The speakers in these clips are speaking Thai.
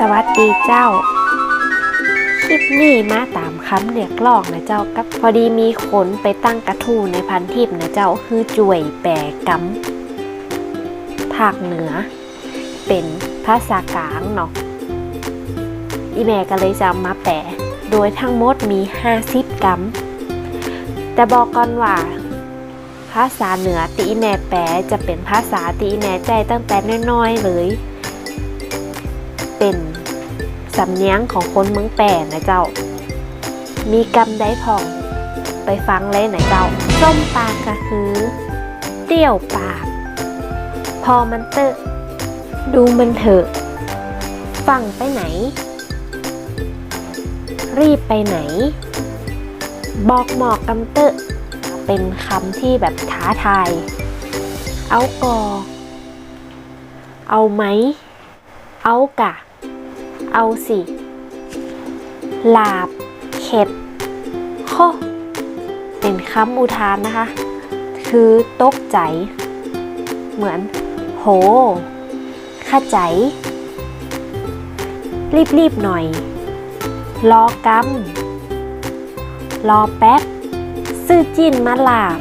สวัสดีเจ้าคลิปนี้มาตามคำเรียกร้องนะเจ้ากับพอดีมีคนไปตั้งกระทู้ในพันทิปนะเจ้าคือจ่วยแปรกำภาคเหนือเป็นภาษากลางเนาะอีแม่ก็เลยจะมาแปลโดยทั้งหมดมี50 กำแต่บอกก่อนว่าภาษาเหนือที่อีแม่แปลจะเป็นภาษาที่อีแม่ใจตั้งแต่น้อยๆเลยเป็นสำเนียงของคนเมืองแปรนะเจ้ามีกำได้พองไปฟังเลยนะเจ้าส้มปากก็คือเตี้ยวปากพอมันเตอะดูมันเถอะฟังไปไหนรีบไปไหนบอกหมอกกำเตอะเป็นคำที่แบบท้าทายเอากอเอาไหมเอากะเอาสิลาบเข็ดโคเป็นคำอุทานนะคะคือตกใจเหมือนโหข้าใจรีบหน่อยรอกำรอแป๊บซื้อจิ้นมาลาบ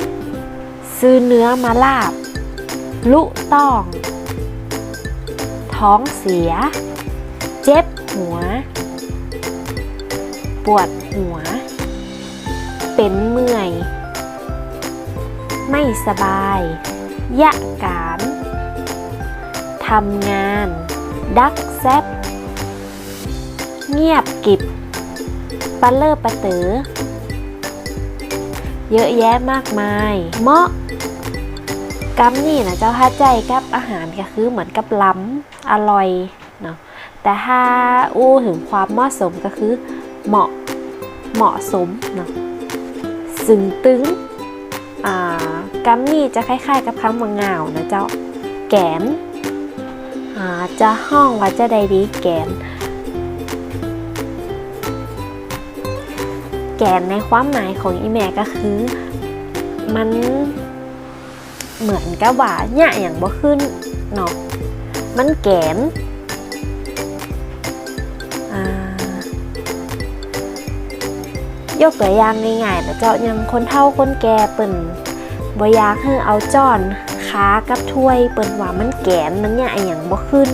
ซื้อเนื้อมาลาบลุต้องท้องเสียเจ็บหัวปวดหัวเป็นเมื่อยไม่สบายยะการทำงานดักแซบเงียบกิบปะเลอปะเต๋อเยอะแยะมากมายเหมาะกำนี่นะเจ้าถ้าใจกับอาหารก็คือเหมือนกับล้ำอร่อยเนาะแต่ถ้าอู้ถึงความเหมาะสมก็คือเหมาะสมเนาะสึงตึงกำนี่จะคล้ายๆกับคำว่าเหงานะเจ้าแกนจะห้องว่าจะได้ดีแกนในความหมายของอีแม่ก็คือมันเหมือนกับว่าเนี่ยอย่างบ่ขึ้นเนาะมันแกนยกตัวอย่างง่ายๆนะเจ้ายังคนเฒ่าคนแก่เปิ่นบ่อยากให้เอาจ้อนขากับถ้วยเปิ่นว่ามันแกนมันเนี่ยอย่างบ่ขึ้น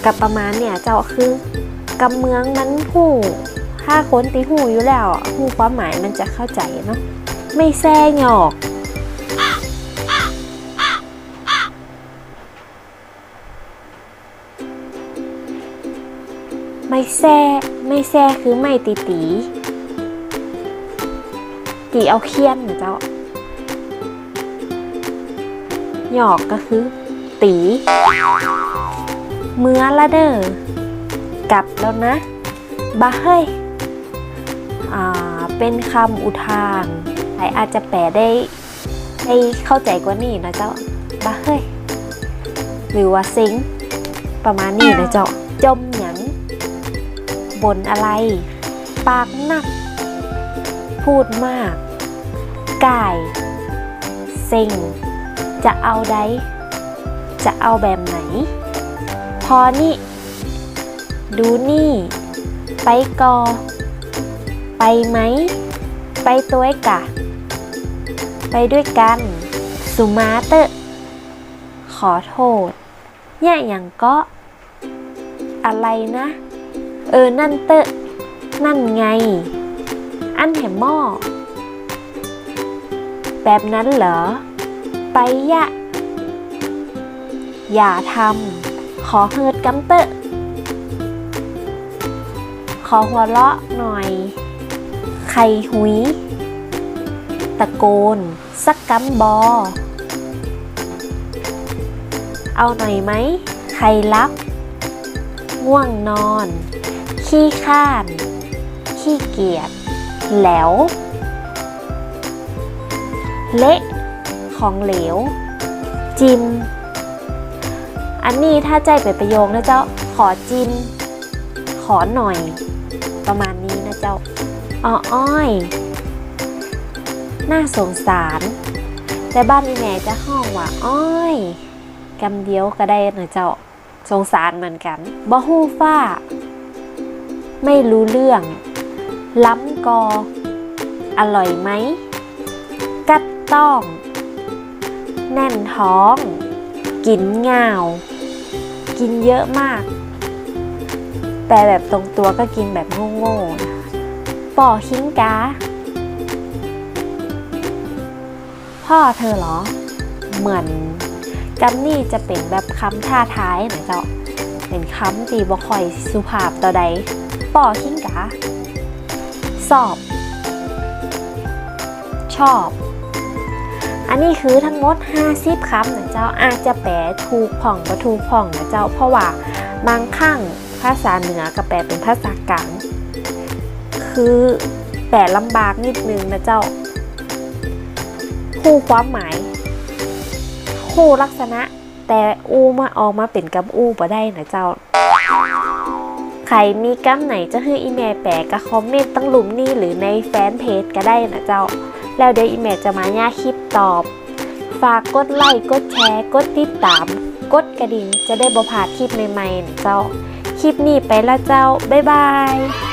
กับประมาณเนี่ยเจ้าคือกำเมืองมันหู้ถ้าคนตีหู้อยู่แล้วหู้ความหมายมันจะเข้าใจเนาะไม่แซ่หยอกไม่แซ่คือไม่ตีเอาเคียนนะเจ้าหยอกก็คือตีเมื่อละเด้อกลับแล้วนะบะเฮ้ยเป็นคำอุทานอาจจะแปลได้ให้เข้าใจกว่านี้นะเจ้าบะเฮ้ยหรือว่าซิงประมาณนี้นะเจ้าจมหยังบ่นอะไรปากหนักพูดมากก่ายเซ็งจะเอาใดจะเอาแบบไหนพอนี่ดูนี่ไปกอไปไหมไปตัวกะไปด้วยกันสุมาเตอร์ขอโทษเนี่ยอย่างก็อะไรนะนั่นเตอะนั่นไงอันแหมหม้อแบบนั้นเหรอไปยะอย่าทำขอเฮิดกำเตอะขอหัวเราะหน่อยไข่หุยตะโกนสักกำบอเอาหน่อยไหมใครรับง่วงนอนขี้ข้านขี้เกียจแหลวเละของเหลวจิมอันนี้ถ้าใจเป็นประโยคนะเจ้าขอจิมขอหน่อยประมาณนี้นะเจ้าอ้อยน่าสงสารแต่บ้านอีแม่จะห้องว่าอ้อยกำเดียวก็ได้นะเจ้า สงสารเหมือนกันบ่ฮู้ฟ้าไม่รู้เรื่องล้ำกออร่อยไหมกัดต้องแน่นท้องกินง่าวกินเยอะมากแปลแบบตรงตัวก็กินแบบโง่ๆนะป่อคิงกาพ่อเธอเหรอเหมือนกันนี่จะเป็นแบบคำท่าท้ายนะเจ้าเป็นคำที่บ่ค่อยสุภาพต่อใดป่อคิงกาสอบชอบอันนี้คือทั้งหมด50คำนะเจ้าอาจจะแปลถูกผ่องบ่ถูกผ่องนะเจ้าเพราะว่าบางครั้งภาษาเหนือก็แปลเป็นภาษากลางคือแปลลำบากนิดนึงนะเจ้าคู่ความหมายคู่ลักษณะแต่มาออกมาเป็นกำบ่ได้นะเจ้าใครมีกำไหนจะให้อีเมลแปลก็คอมเมนต์ตั้งหลุมนี่หรือในแฟนเพจก็ได้นะเจ้าแล้วเดี๋ยวอีเมลจะมาย่าคลิปตอบฝากกดไลค์กดแชร์กดติดตามกดกระดิ่งจะได้บ่พลาดคลิปใหม่ๆนะเจ้าคลิปนี้ไปแล้วเจ้าบ๊ายบาย